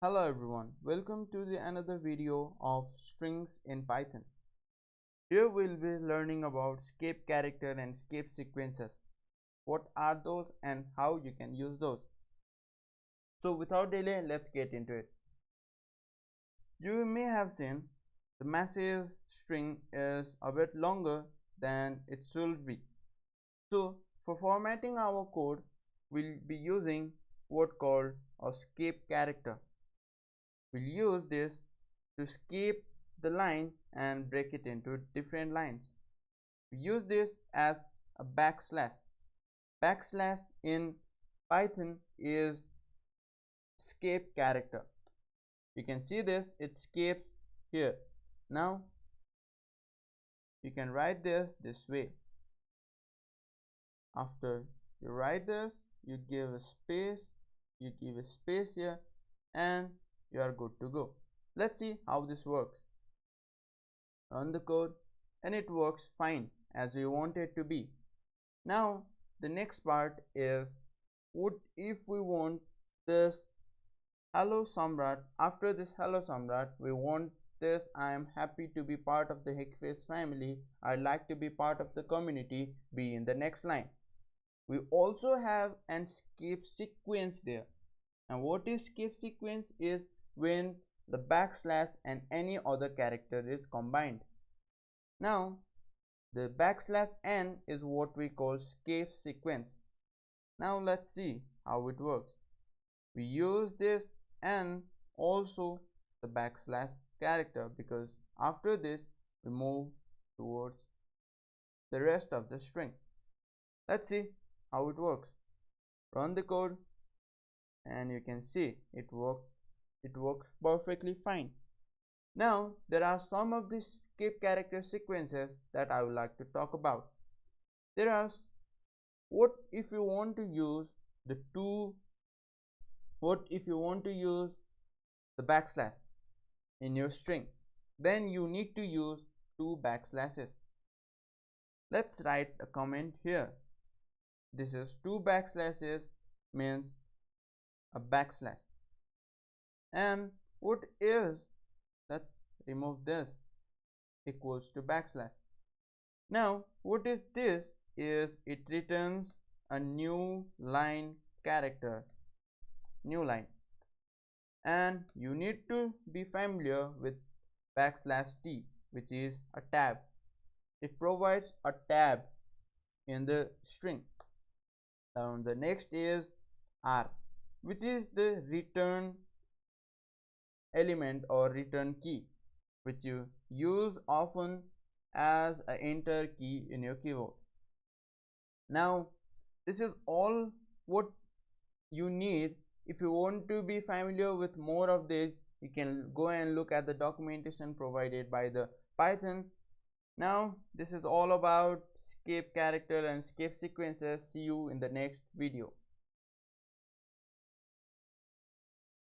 Hello everyone, welcome to the another video of strings in Python. Here we'll be learning about escape character and escape sequences. What are those and how you can use those. So without delay, let's get into it. You may have seen the message string is a bit longer than it should be. So for formatting our code, we'll be using what called a escape character. We'll use this to escape the line and break it into different lines. We use this as a backslash. Backslash in Python is escape character. You can see this, it escapes here. Now you can write this way. After you write this, you give a space here, and you are good to go. Let's see how this works. Run the code and it works fine as we want it to be. Now the next part is, what if we want this hello Samrat? After this hello Samrat, we want this I am happy to be part of the Hickface family, I'd like to be part of the community, be in the next line. We also have an escape sequence there. And what is escape sequence is when the backslash and any other character is combined. Now the backslash n is what we call escape sequence. Now let's see how it works. We use this n also the backslash character, because after this we move towards the rest of the string. Let's see how it works. Run the code and you can see it works perfectly fine. Now there are some of the escape character sequences that I would like to talk about. There are, what if you want to use the backslash in your string, then you need to use two backslashes. Let's write a comment here. This is two backslashes means a backslash. And what is, let's remove this, equals to backslash. Now what is this is it returns a new line character, new line, and you need to be familiar with backslash t, which is a tab. It provides a tab in the string. Now the next is r, which is the return element or return key, which you use often as an enter key in your keyboard. Now this is all what you need. If you want to be familiar with more of this, you can go and look at the documentation provided by the Python. Now this is all about escape character and escape sequences. See you in the next video.